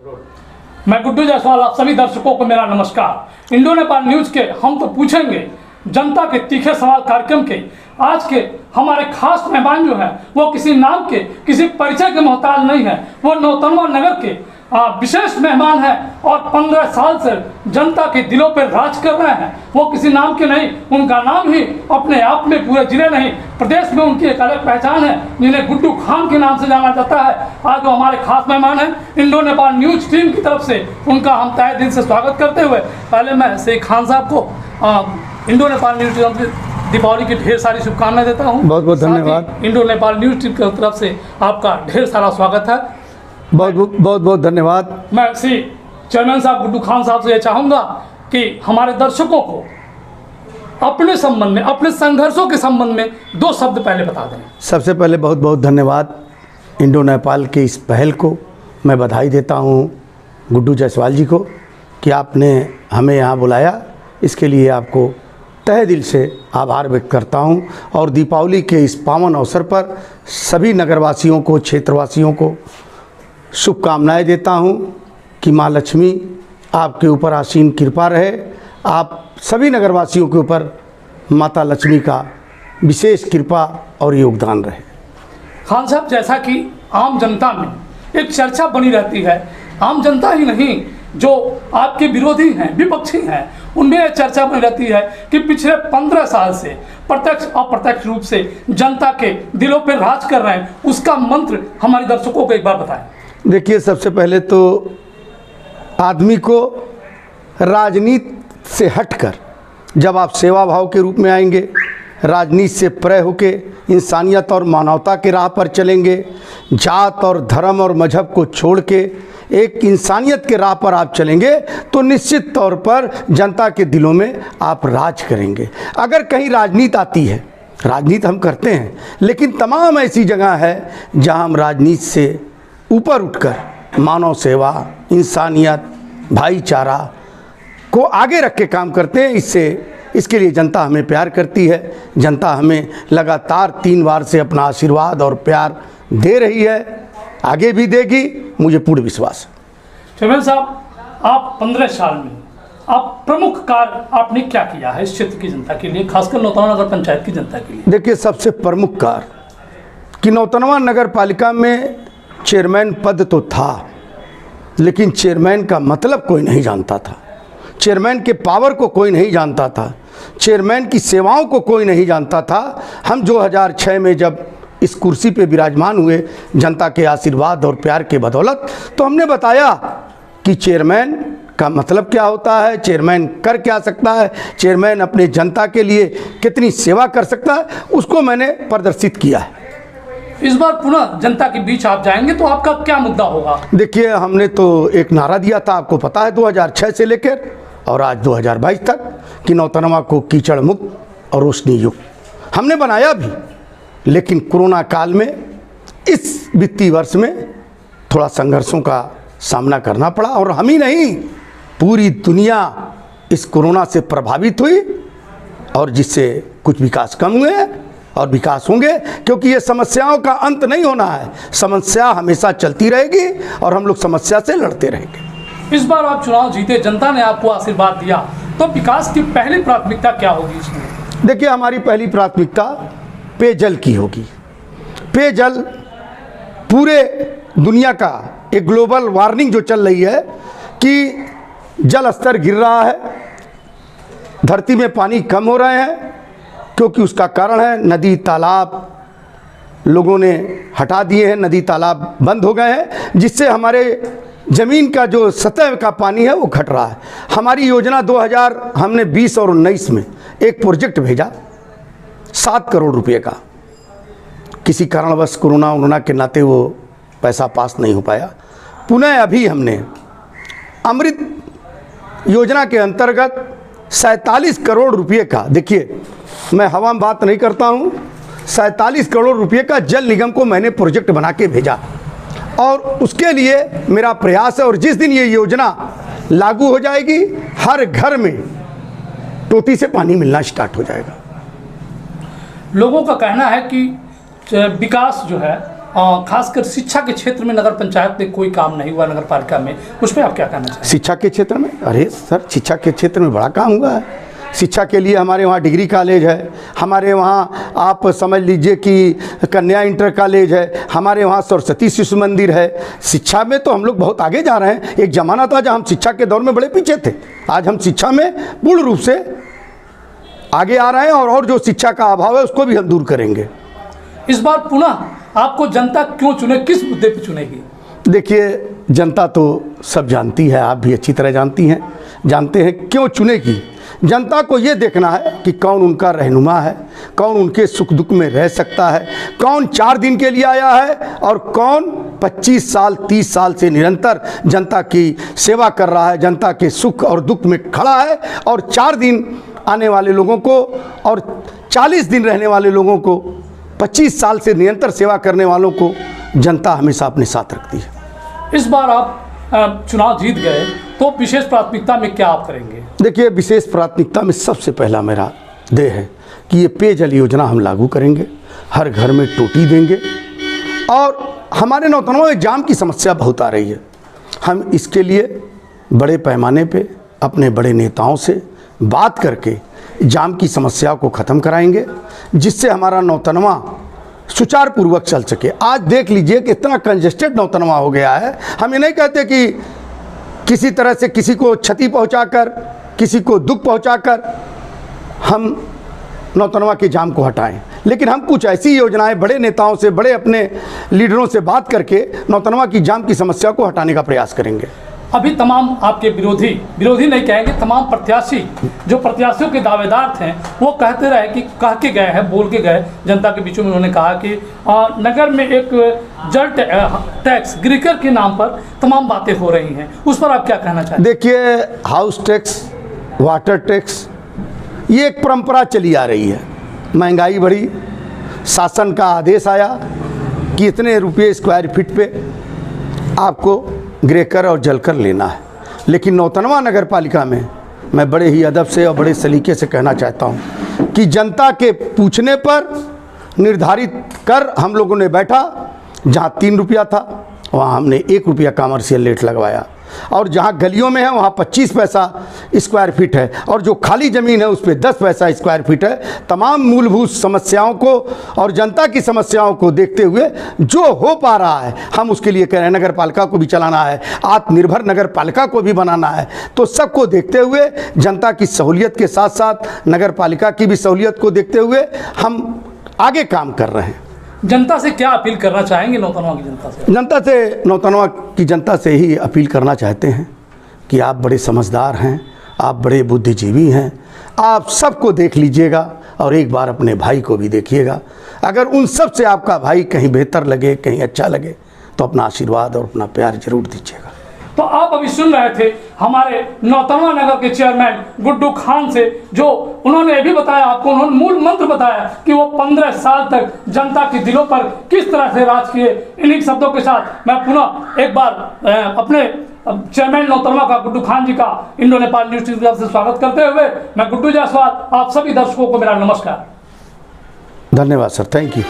मैं गुड्डू जायसवाल, आप सभी दर्शकों को मेरा नमस्कार। इंडो नेपाल न्यूज के हम तो पूछेंगे जनता के तीखे सवाल कार्यक्रम के आज के हमारे खास मेहमान जो है वो किसी नाम के किसी परिचय के मोहताज नहीं है। वो नौतनवा नगर के विशेष मेहमान है और 15 साल से जनता के दिलों पर राज कर रहे हैं। वो किसी नाम के नहीं, उनका नाम ही अपने आप में पूरे जिले नहीं प्रदेश में उनकी एक अलग पहचान है, जिन्हें गुड्डू खान के नाम से जाना जाता है। आज वो हमारे खास मेहमान हैं। इंडो नेपाल न्यूज टीम की तरफ से उनका हम तहे दिल से स्वागत करते हुए पहले मैं शेख खान साहब को इंडो नेपाल न्यूज टीम की दीपावली की ढेर सारी शुभकामनाएं देता हूं। बहुत बहुत धन्यवाद। इंडो नेपाल न्यूज टीम की तरफ से आपका ढेर सारा स्वागत है। बहुत धन्यवाद। मैं श्री चेयरमैन साहब गुड्डू खान साहब से ये चाहूँगा कि हमारे दर्शकों को अपने संबंध में, अपने संघर्षों के संबंध में 2 शब्द पहले बता दें। सबसे पहले बहुत बहुत धन्यवाद इंडो नेपाल के इस पहल को मैं बधाई देता हूँ गुड्डू जायसवाल जी को कि आपने हमें यहाँ बुलाया। इसके लिए आपको तहे दिल से आभार व्यक्त करता हूँ और दीपावली के इस पावन अवसर पर सभी नगरवासियों को, क्षेत्रवासियों को शुभकामनाएं देता हूं कि माँ लक्ष्मी आपके ऊपर आसीन कृपा रहे। आप सभी नगरवासियों के ऊपर माता लक्ष्मी का विशेष कृपा और योगदान रहे। खान साहब, जैसा कि आम जनता में एक चर्चा बनी रहती है, आम जनता ही नहीं जो आपके विरोधी हैं, विपक्षी हैं, उनमें यह चर्चा बनी रहती है कि पिछले 15 साल से प्रत्यक्ष अप्रत्यक्ष रूप से जनता के दिलों पर राज कर रहे हैं। उसका मंत्र हमारे दर्शकों को एक बार बताएं। देखिए, सबसे पहले तो आदमी को राजनीति से हटकर जब आप सेवा भाव के रूप में आएंगे, राजनीति से परे होके इंसानियत और मानवता के राह पर चलेंगे, जात और धर्म और मजहब को छोड़ के एक इंसानियत के राह पर आप चलेंगे तो निश्चित तौर पर जनता के दिलों में आप राज करेंगे। अगर कहीं राजनीति आती है, राजनीति हम करते हैं, लेकिन तमाम ऐसी जगह है जहां हम राजनीति से ऊपर उठकर मानव सेवा, इंसानियत, भाईचारा को आगे रख के काम करते हैं। इसके लिए जनता हमें प्यार करती है। जनता हमें लगातार 3 बार से अपना आशीर्वाद और प्यार दे रही है, आगे भी देगी, मुझे पूर्ण विश्वास है। चेयरमैन साहब, आप 15 साल में आप प्रमुख कार्य आपने क्या किया है इस क्षेत्र की जनता के लिए, खासकर नौतनवा नगर पंचायत की जनता के लिए? देखिए, सबसे प्रमुख कार्य कि नौतनवा नगर पालिका में चेयरमैन पद तो था, लेकिन चेयरमैन का मतलब कोई नहीं जानता था, चेयरमैन के पावर को कोई नहीं जानता था, चेयरमैन की सेवाओं को कोई नहीं जानता था। हम 2006 में जब इस कुर्सी पे विराजमान हुए जनता के आशीर्वाद और प्यार के बदौलत, तो हमने बताया कि चेयरमैन का मतलब क्या होता है, चेयरमैन कर क्या सकता है, चेयरमैन अपने जनता के लिए कितनी सेवा कर सकता है, उसको मैंने प्रदर्शित किया है। इस बार पुनः जनता के बीच आप जाएंगे तो आपका क्या मुद्दा होगा? देखिए, हमने तो एक नारा दिया था, आपको पता है, 2006 से लेकर और आज 2022 तक कि नौतनवा को कीचड़ मुक्त और रोशनी युक्त हमने बनाया भी। लेकिन कोरोना काल में इस वित्तीय वर्ष में थोड़ा संघर्षों का सामना करना पड़ा और हम ही नहीं, पूरी दुनिया इस कोरोना से प्रभावित हुई और जिससे कुछ विकास कम हुए हैं और विकास होंगे, क्योंकि ये समस्याओं का अंत नहीं होना है। समस्या हमेशा चलती रहेगी और हम लोग समस्या से लड़ते रहेंगे। इस बार आप चुनाव जीते, जनता ने आपको आशीर्वाद दिया, तो विकास की पहली प्राथमिकता क्या होगी इसमें? देखिए, हमारी पहली प्राथमिकता पेयजल की होगी। पेयजल पूरे दुनिया का एक ग्लोबल वार्निंग जो चल रही है कि जल स्तर गिर रहा है, धरती में पानी कम हो रहे हैं, क्योंकि उसका कारण है नदी तालाब लोगों ने हटा दिए हैं, नदी तालाब बंद हो गए हैं, जिससे हमारे ज़मीन का जो सतह का पानी है वो घट रहा है। हमारी योजना 2020 और 19 में एक प्रोजेक्ट भेजा 7 करोड़ रुपए का, किसी कारणवश कोरोना के नाते वो पैसा पास नहीं हो पाया। पुनः अभी हमने अमृत योजना के अंतर्गत 47 करोड़ रुपए का, देखिए मैं हवा में बात नहीं करता हूँ, 47 करोड़ रुपए का जल निगम को मैंने प्रोजेक्ट बना के भेजा और उसके लिए मेरा प्रयास है। और जिस दिन ये योजना लागू हो जाएगी, हर घर में टोटी से पानी मिलना स्टार्ट हो जाएगा। लोगों का कहना है कि विकास जो है खासकर शिक्षा के क्षेत्र में नगर पंचायत में कोई काम नहीं हुआ, नगर पालिका में, उस पर आप क्या कहना चाहेंगे? शिक्षा के क्षेत्र में, अरे सर, शिक्षा के क्षेत्र में बड़ा काम हुआ है। शिक्षा के लिए हमारे वहाँ डिग्री कॉलेज है, हमारे वहाँ आप समझ लीजिए कि कन्या इंटर कॉलेज है, हमारे वहाँ सरस्वती शिशु मंदिर है। शिक्षा में तो हम लोग बहुत आगे जा रहे हैं। एक ज़माना था जब हम शिक्षा के दौर में बड़े पीछे थे, आज हम शिक्षा में पूर्ण रूप से आगे आ रहे हैं और जो शिक्षा का अभाव है उसको भी हम दूर करेंगे। इस बार पुनः आपको जनता क्यों चुने, किस मुद्दे पर चुनेगी? देखिए, जनता तो सब जानती है, आप भी अच्छी तरह जानते हैं क्यों चुनेगी। जनता को ये देखना है कि कौन उनका रहनुमा है, कौन उनके सुख दुख में रह सकता है, कौन 4 दिन के लिए आया है और कौन 25 साल 30 साल से निरंतर जनता की सेवा कर रहा है, जनता के सुख और दुख में खड़ा है। और 4 दिन आने वाले लोगों को और 40 दिन रहने वाले लोगों को, 25 साल से निरंतर सेवा करने वालों को जनता हमेशा अपने साथ रखती है। इस बार आप चुनाव जीत गए तो विशेष प्राथमिकता में क्या आप करेंगे? देखिए, विशेष प्राथमिकता में सबसे पहला मेरा ध्येय है कि ये पेयजल योजना हम लागू करेंगे, हर घर में टोटी देंगे। और हमारे नौतनवा में जाम की समस्या बहुत आ रही है, हम इसके लिए बड़े पैमाने पे अपने बड़े नेताओं से बात करके जाम की समस्या को ख़त्म कराएंगे, जिससे हमारा नौतनवा सुचारू पूर्वक चल सके। आज देख लीजिए कि इतना कंजेस्टेड नौतनवा हो गया है। हम ये नहीं कहते कि किसी तरह से किसी को क्षति पहुंचाकर, किसी को दुख पहुंचाकर हम नौतनवा के जाम को हटाएं, लेकिन हम कुछ ऐसी योजनाएं बड़े नेताओं से, बड़े अपने लीडरों से बात करके नौतनवा की जाम की समस्या को हटाने का प्रयास करेंगे। अभी तमाम आपके विरोधी नहीं कहेंगे, तमाम प्रत्याशी जो प्रत्याशियों के दावेदार थे वो कहते रहे कि कह के गए हैं, बोल के गए जनता के बीच में। उन्होंने कहा कि नगर में एक जल टैक्स गिरकर के नाम पर तमाम बातें हो रही हैं, उस पर आप क्या कहना चाहते हैं? देखिए, हाउस टैक्स, वाटर टैक्स, ये एक परंपरा चली आ रही है। महंगाई बढ़ी, शासन का आदेश आया कि इतने रुपये स्क्वायर फीट पे आपको ग्रेकर और जलकर लेना है। लेकिन नौतनवा नगर पालिका में मैं बड़े ही अदब से और बड़े सलीके से कहना चाहता हूँ कि जनता के पूछने पर निर्धारित कर हम लोगों ने बैठा, जहाँ 3 रुपया था वहाँ हमने 1 रुपया कमर्शियल रेट लगवाया, और जहाँ गलियों में है वहाँ 25 पैसा स्क्वायर फीट है, और जो खाली ज़मीन है उस पर 10 पैसा स्क्वायर फीट है। तमाम मूलभूत समस्याओं को और जनता की समस्याओं को देखते हुए जो हो पा रहा है हम उसके लिए कह रहे हैं। नगर पालिका को भी चलाना है, आत्मनिर्भर नगर पालिका को भी बनाना है, तो सबको देखते हुए, जनता की सहूलियत के साथ साथ नगर पालिका की भी सहूलियत को देखते हुए हम आगे काम कर रहे हैं। जनता से क्या अपील करना चाहेंगे? नौतनवा की जनता से नौतनवा की जनता से ही अपील करना चाहते हैं कि आप बड़े समझदार हैं, आप बड़े बुद्धिजीवी हैं, आप सबको देख लीजिएगा और एक बार अपने भाई को भी देखिएगा। अगर उन सब से आपका भाई कहीं बेहतर लगे, कहीं अच्छा लगे, तो अपना आशीर्वाद और अपना प्यार जरूर दीजिएगा। तो आप अभी सुन रहे थे हमारे नौतनवा नगर के चेयरमैन गुड्डू खान से, जो उन्होंने ये भी बताया आपको, उन्होंने मूल मंत्र बताया कि वो 15 साल तक जनता के दिलों पर किस तरह से राज किए। इन्हीं शब्दों के साथ मैं पुनः एक बार अपने चेयरमैन नौतनवा का गुड्डू खान जी का इंडो नेपाल न्यूज की तरफ से स्वागत करते हुए मैं गुड्डू जायसवाल आप सभी दर्शकों को मेरा नमस्कार। धन्यवाद सर, थैंक यू।